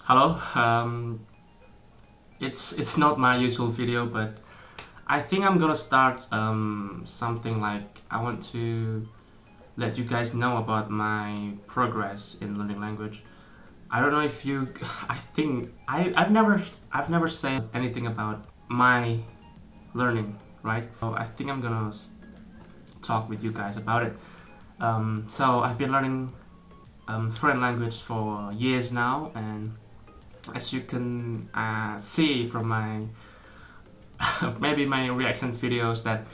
Hello. It's not my usual video, but I think I'm gonna start something like I want to let you guys know about my progress in learning language. I don't know if you. I think I've never said anything about my learning, right? So I think I'm gonna talk with you guys about it. So I've been learning foreign language for years now, and as you can see from my maybe my reactions videos, that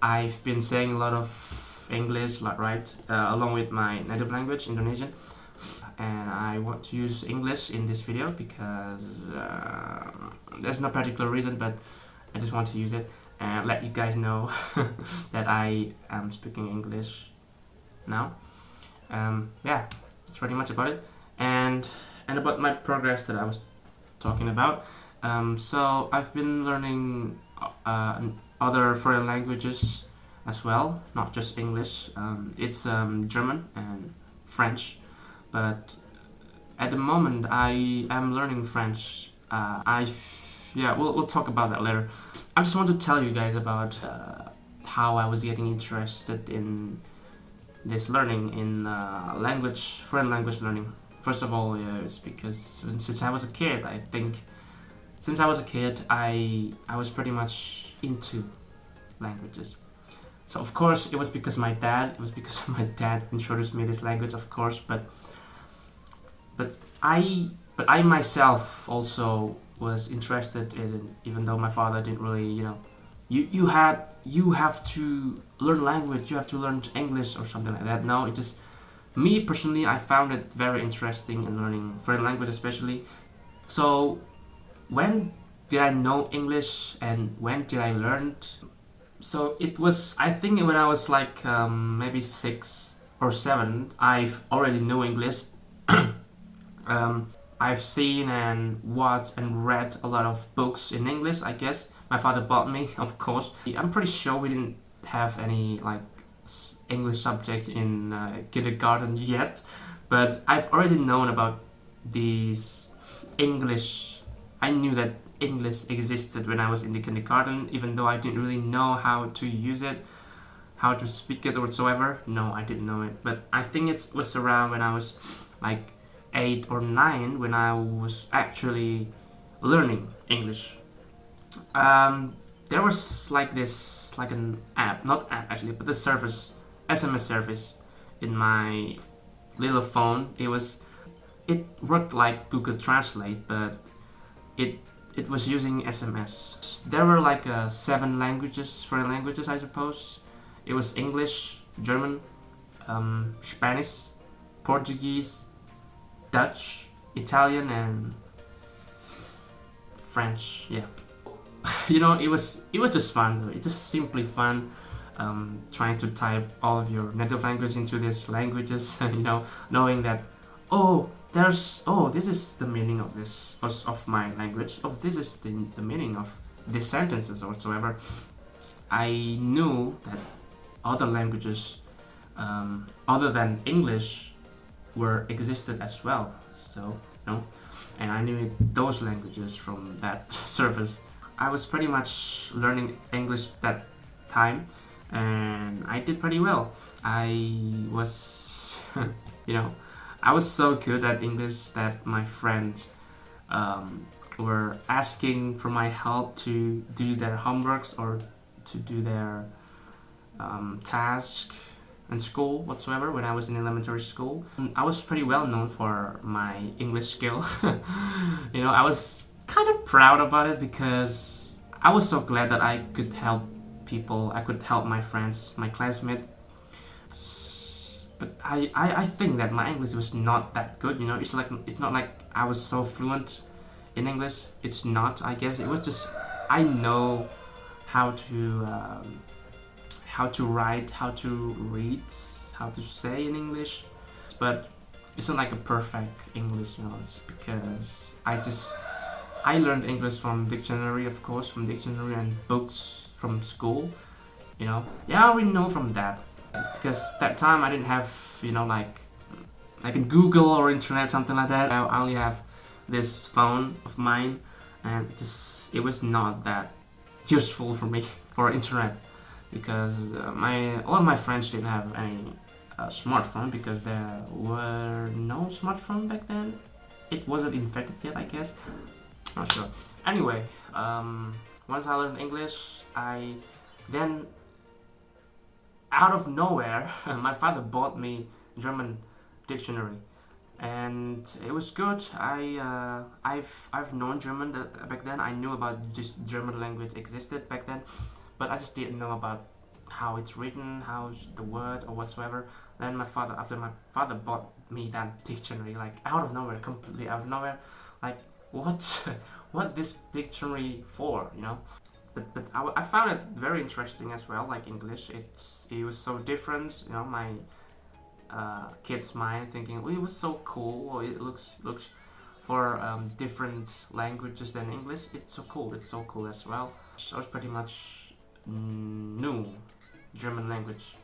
I've been saying a lot of English, right, along with my native language, Indonesian. And I want to use English in this video because there's no particular reason, but I just want to use it and let you guys know that I am speaking English now. Yeah, that's pretty much about it. And about my progress that I was talking about. So I've been learning other foreign languages as well, not just English. It's German and French, but at the moment I am learning French. We'll talk about that later. I just want to tell you guys about how I was getting interested in this learning in foreign language learning. First of all, it's because since I was a kid, I was pretty much into languages. So of course it was because my dad introduced me this language, of course, but I myself also was interested in it, even though my father didn't really, you have to learn language, you have to learn English or something like that. No, it just, me personally, I found it very interesting in learning foreign language especially. So when did I know English and when did I learn it? So it was, I think when I was like maybe 6 or 7, I've already knew English. I've seen and watched and read a lot of books in English, I guess. My father bought me, of course. I'm pretty sure we didn't have any like English subject in kindergarten yet, but I've already known about these English. I knew that English existed when I was in the kindergarten, even though I didn't really know how to use it, how to speak it or whatsoever. No, I didn't know it. But I think it was around when I was like 8 or 9 when I was actually learning English. There was like an app, not app actually, but the service, SMS service in my little phone. It worked like Google Translate, but it was using SMS. There were like 7 languages, foreign languages, I suppose. It was English, German, Spanish, Portuguese, Dutch, Italian, and French. Yeah. It was just fun. It just simply fun, trying to type all of your native language into these languages. Knowing that this is the meaning of this of my language. This is the meaning of these sentences or whatsoever. I knew that other languages, other than English, existed as well. So and I knew those languages from that service. I was pretty much learning English that time, and I did pretty well. I was, I was so good at English that my friends were asking for my help to do their homeworks or to do their tasks in school whatsoever when I was in elementary school. I was pretty well known for my English skill. I was kind of proud about it because I was so glad that I could help people. I could help my friends, my classmates. But I think that my English was not that good. It's not like I was so fluent in English. It's not. I guess it was just I know how to write, how to read, how to say in English, but it's not like a perfect English. It's because I learned English from dictionary, of course, from dictionary and books from school. I already know from that because that time I didn't have like in Google or internet, something like that. I only have this phone of mine, and it was not that useful for me for internet, because a lot of my friends didn't have any smartphone, because there were no smartphone back then. It wasn't invented yet, I guess. Not sure. Anyway, once I learned English, I then, out of nowhere, my father bought me German dictionary, and it was good. I've known German back then. I knew about just German language existed back then, but I just didn't know about how it's written, how's the word or whatsoever. Then after my father bought me that dictionary, like out of nowhere, completely out of nowhere, like what this dictionary for, you know? But I found it very interesting as well. Like English, it was so different, you know. My kid's mind thinking, oh, it was so cool. Or it looks for different languages than English. It's so cool as well. So it's pretty much new German language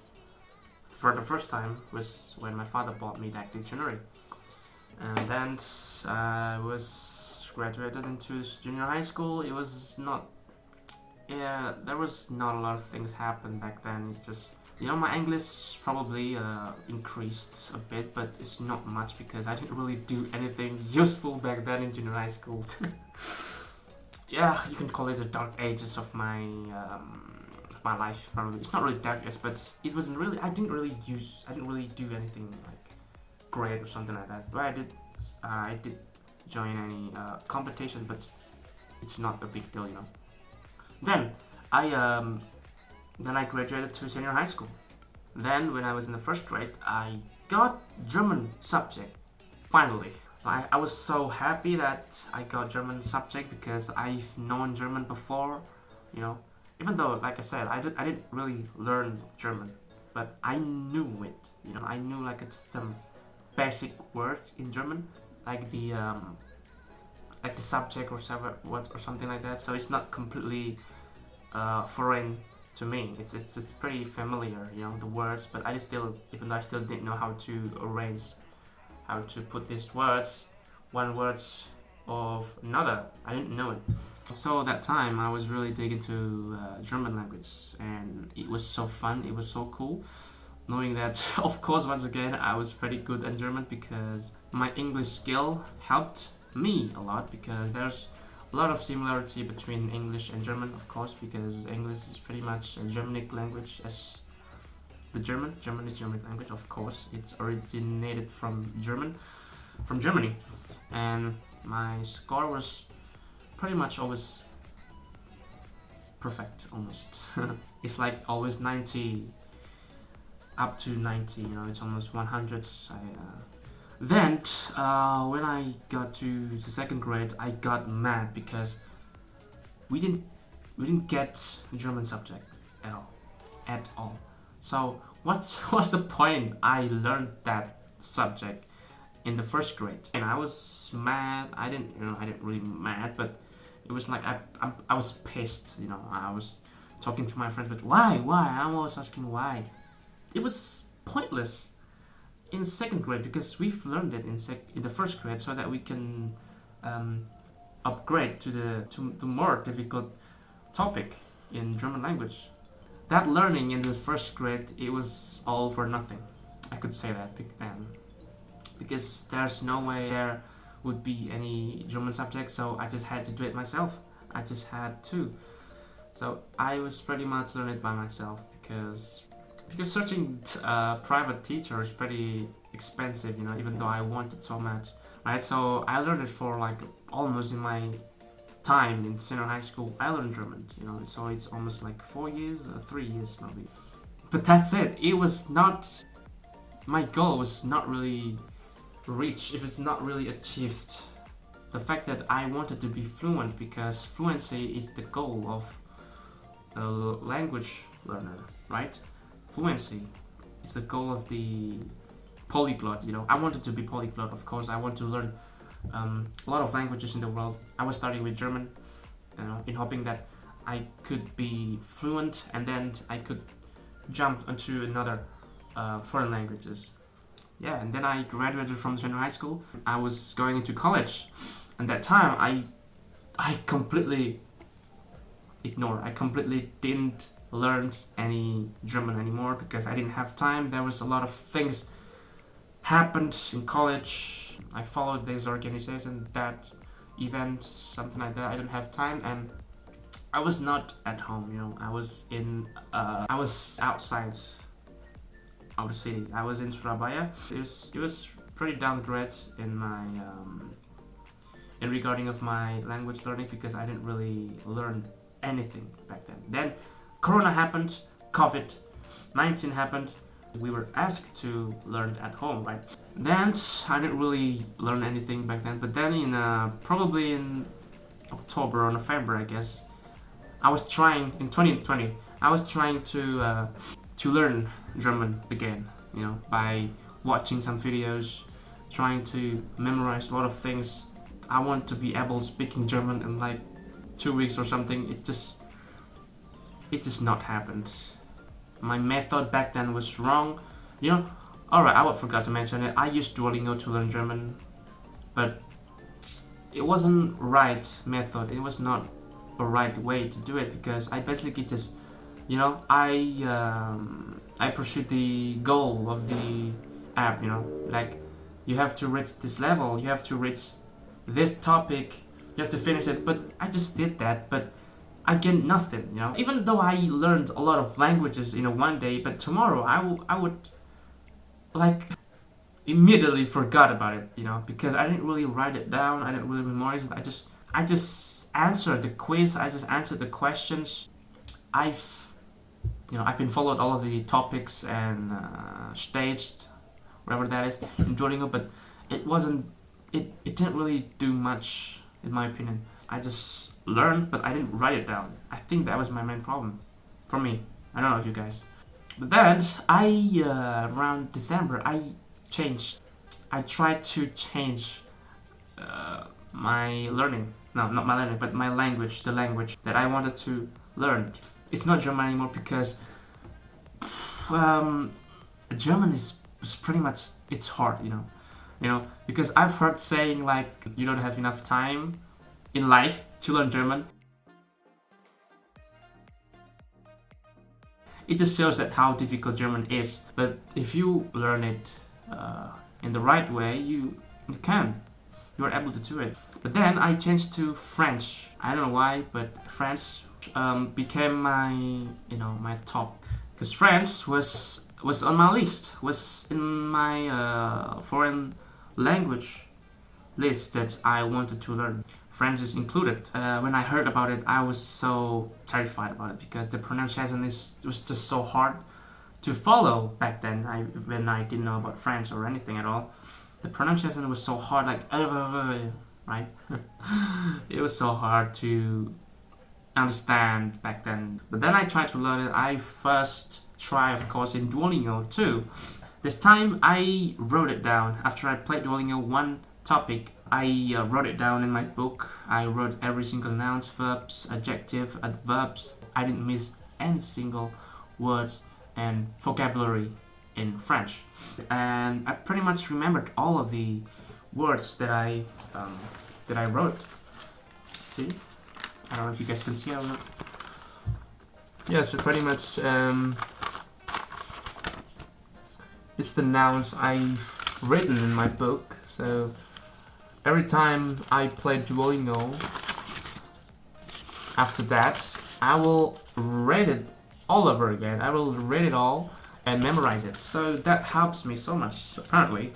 for the first time was when my father bought me that dictionary. And then I was graduated into junior high school. It was not, yeah, there was not a lot of things happened back then. It just, you know, my English probably increased a bit, but it's not much because I didn't really do anything useful back then in junior high school. Yeah, you can call it the dark ages of my life. Probably it's not really dark ages, but it wasn't really. I didn't really do anything like great or something like that. But I did join any competition, but it's not a big deal, you know. Then I graduated to senior high school. Then when I was in the first grade, I got German subject. Finally, I was so happy that I got German subject because I've known German before, you know. Even though, like I said, I didn't really learn German, but I knew it. You know, I knew like some basic words in German, like the subject or something like that. So it's not completely foreign to me. It's pretty familiar, you know, the words. But even though I still didn't know how to arrange, how to put these words, one words of another, I didn't know it. So that time I was really digging into German language, and it was so fun. It was so cool, knowing that, of course, once again, I was pretty good at German because my English skill helped me a lot, because there's a lot of similarity between English and German, of course, because English is pretty much a Germanic language as the German. German is Germanic language, of course. It's originated from Germany, and my score was pretty much always perfect, almost. It's like always 90, up to 90, you know, it's almost 100. Then, when I got to the second grade, I got mad because we didn't get the German subject at all. So what's the point? I learned that subject in the first grade, and I was mad. I didn't really mad, but it was like I was pissed. You know, I was talking to my friends, but why? I was asking why. It was pointless in second grade because we've learned it in the first grade so that we can upgrade to the more difficult topic in German language. That learning in the first grade, it was all for nothing. I could say that because there's no way there would be any German subject, so I just had to do it myself. I just had to. So I was pretty much learning it by myself because searching a private teacher is pretty expensive, you know, even though I wanted so much, right? So I learned it for like almost in my time in senior high school. I learned German, you know, so it's almost like 4 years, 3 years probably. But that's it. It was not, my goal was not really reached, if it's not really achieved. The fact that I wanted to be fluent, because fluency is the goal of a language learner, right? Fluency is the goal of the polyglot, you know. I wanted to be polyglot, of course. I want to learn a lot of languages in the world. I was starting with German, you know, in hoping that I could be fluent and then I could jump into another foreign languages. Yeah, and then I graduated from junior high school. I was going into college, And that time I completely ignored. I completely didn't learn any German anymore because I didn't have time. There was a lot of things happened in college. I followed this organization, that event, something like that. I didn't have time, and I was not at home. You know, I was in. I was outside of the city. I was in Surabaya. It was pretty downgrade in my in regarding of my language learning because I didn't really learn anything back then. Then Corona happened, COVID-19 happened. We were asked to learn at home, right? Then I didn't really learn anything back then. But then in probably in October or November, I guess, I was trying in 2020. I was trying to learn German again. You know, by watching some videos, trying to memorize a lot of things. I want to be able to speaking German in like 2 weeks or something. It just not happened. My method back then was wrong. You know, alright, I forgot to mention it. I used Duolingo to learn German, but it wasn't right method. It was not a right way to do it because I basically just, you know, I pursued the goal of the app. You know, like you have to reach this level, you have to reach this topic, you have to finish it. But I just did that, but I gained nothing, you know. Even though I learned a lot of languages in a one day, but tomorrow I would like immediately forgot about it, you know, because I didn't really write it down. I didn't really memorize it. I just answered the quiz. I just answered the questions. I've been followed all of the topics and staged, whatever that is, in Duolingo, but it wasn't. It didn't really do much, in my opinion. I just learned, but I didn't write it down. I think that was my main problem for me. I don't know if you guys. But then around December, I changed. I tried to change my learning. No, not my learning, but my language. The language that I wanted to learn. It's not German anymore because German is pretty much, it's hard, you know. You know, because I've heard saying like you don't have enough time in life to learn German. It just shows that how difficult German is. But if you learn it in the right way, you are able to do it. But then I changed to French. I don't know why, but French became my top, because French was on my list, was in my foreign language list that I wanted to learn. French is included. When I heard about it, I was so terrified about it because the pronunciation was just so hard to follow back then. When I didn't know about French or anything at all, the pronunciation was so hard, like right. It was so hard to understand back then. But then I tried to learn it. I first tried, of course, in Duolingo too. This time I wrote it down. After I played Duolingo one topic, I wrote it down in my book. I wrote every single nouns, verbs, adjective, adverbs. I didn't miss any single words and vocabulary in French. And I pretty much remembered all of the words that I wrote. See? I don't know if you guys can see or not. Yeah, so pretty much it's the nouns I've written in my book. So every time I play Duolingo, after that, I will read it all over again. I will read it all and memorize it. So that helps me so much, apparently.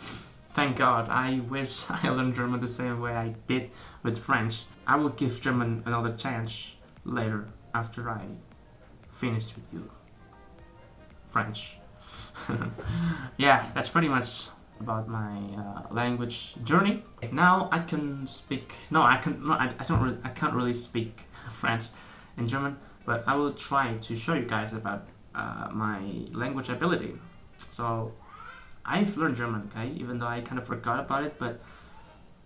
Thank God. I wish I learned German the same way I did with French. I will give German another chance later after I finish with you. French. Yeah, that's pretty much about my language journey. Now I can speak. No, I can. No, I don't. I can't really speak French and German, but I will try to show you guys about my language ability. So I've learned German, okay, even though I kind of forgot about it, but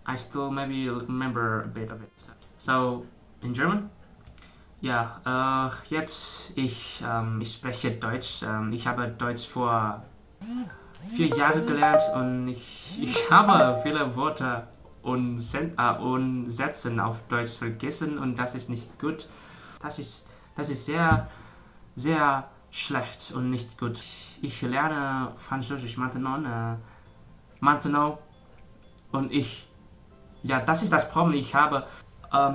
I still maybe remember a bit of it. So in German. Ja, jetzt ich spreche Deutsch. Ich habe Deutsch vor 4 Jahren gelernt und ich habe viele Wörter und Sätzen auf Deutsch vergessen und das ist nicht gut. Das ist sehr, sehr schlecht und nicht gut. Ich lerne Französisch maintenant und ja, das ist das Problem, ich habe.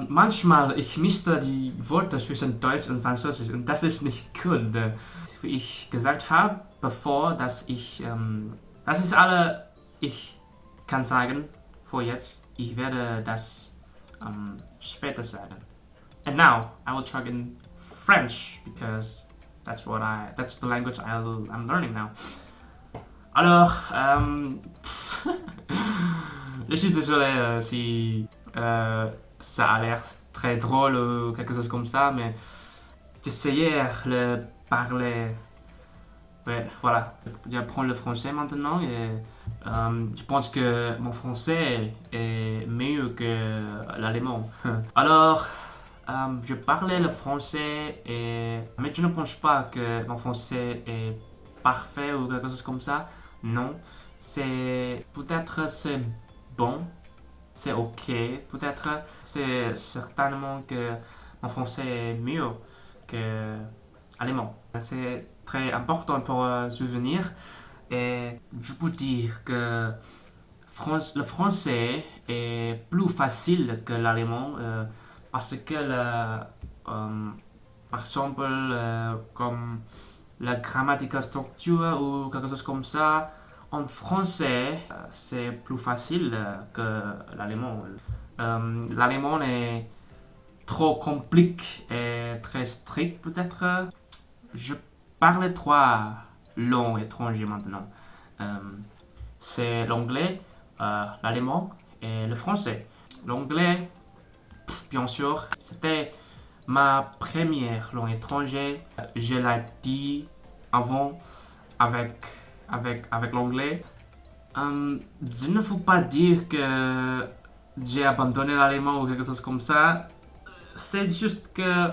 Manchmal, ich misste die Worte zwischen Deutsch und Französisch und das ist nicht gut. Wie ich gesagt habe, bevor, das ist alle, ich kann sagen, vor jetzt, ich werde das später sagen. And now, I will try in French, because that's the language I'm learning now. Alors, je suis désolé si ça a l'air très drôle ou quelque chose comme ça, mais j'essayais de parler. Ouais, voilà, j'apprends le français maintenant et je pense que mon français est mieux que l'allemand. Alors, je parlais le français mais je ne pense pas que mon français est parfait ou quelque chose comme ça. Non, peut-être c'est bon, c'est ok, peut-être c'est certainement que mon français est mieux que l'allemand. C'est très important pour souvenir et je peux dire que le français est plus facile que l'allemand parce que par exemple comme la grammatique structure ou quelque chose comme ça, en français c'est plus facile que l'allemand. L'allemand est trop compliqué et très strict peut-être. Je parle trois langues étrangères maintenant. C'est l'anglais, l'allemand et le français. L'anglais, bien sûr, c'était ma première langue étrangère. Je l'ai dit avant avec l'anglais. Je ne faut pas dire que j'ai abandonné l'allemand ou quelque chose comme ça. C'est juste que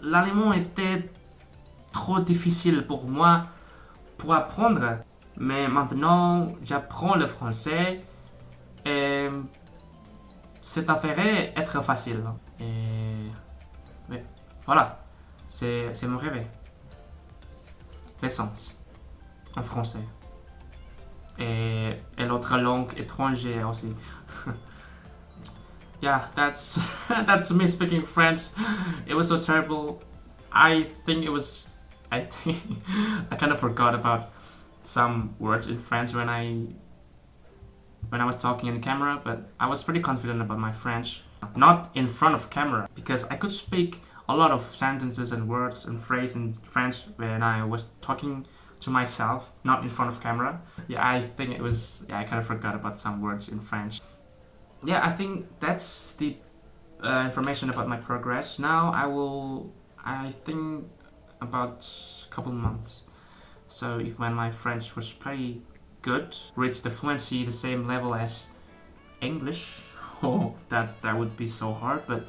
l'allemand était trop difficile pour moi pour apprendre. Mais maintenant, j'apprends le français et c'est avéré être facile. Et mais, voilà, c'est mon rêve. L'essence en français. Et l'autre langue étrangère aussi. Yeah, that's me speaking French. It was so terrible. I think I kind of forgot about some words in French when I was talking in camera, but I was pretty confident about my French. Not in front of camera, because I could speak a lot of sentences and words and phrases in French when I was talking to myself, not in front of camera. Yeah, I think I kind of forgot about some words in French. Yeah, I think that's the information about my progress. Now I think about a couple months. So when my French was pretty good, reached the fluency the same level as English. Oh, that would be so hard, but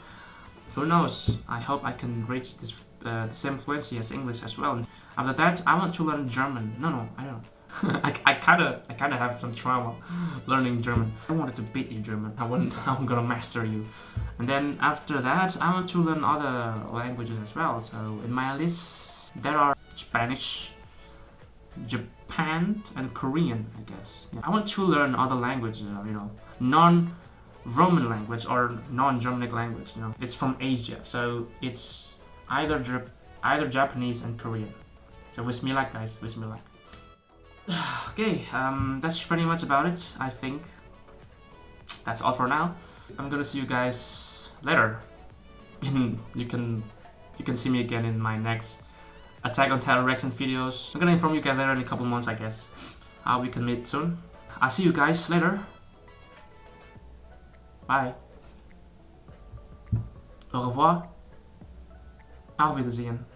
who knows? I hope I can reach this the same fluency as English as well. And after that, I want to learn German. No, I don't. I kind of have some trauma learning German. I wanted to beat you German. I'm gonna master you. And then after that, I want to learn other languages as well. So in my list, there are Spanish, Japan, and Korean, I guess. Yeah. I want to learn other languages, non-Roman language or non-Germanic language. It's from Asia, so it's either Japanese and Korean. So wish me luck, guys. Wish me luck. Okay, that's pretty much about it. I think that's all for now. I'm gonna see you guys later. You can see me again in my next Attack on Titan reaction videos. I'm gonna inform you guys later in a couple months, I guess. We can meet soon. I'll see you guys later. Bye. Au revoir. Auf Wiedersehen.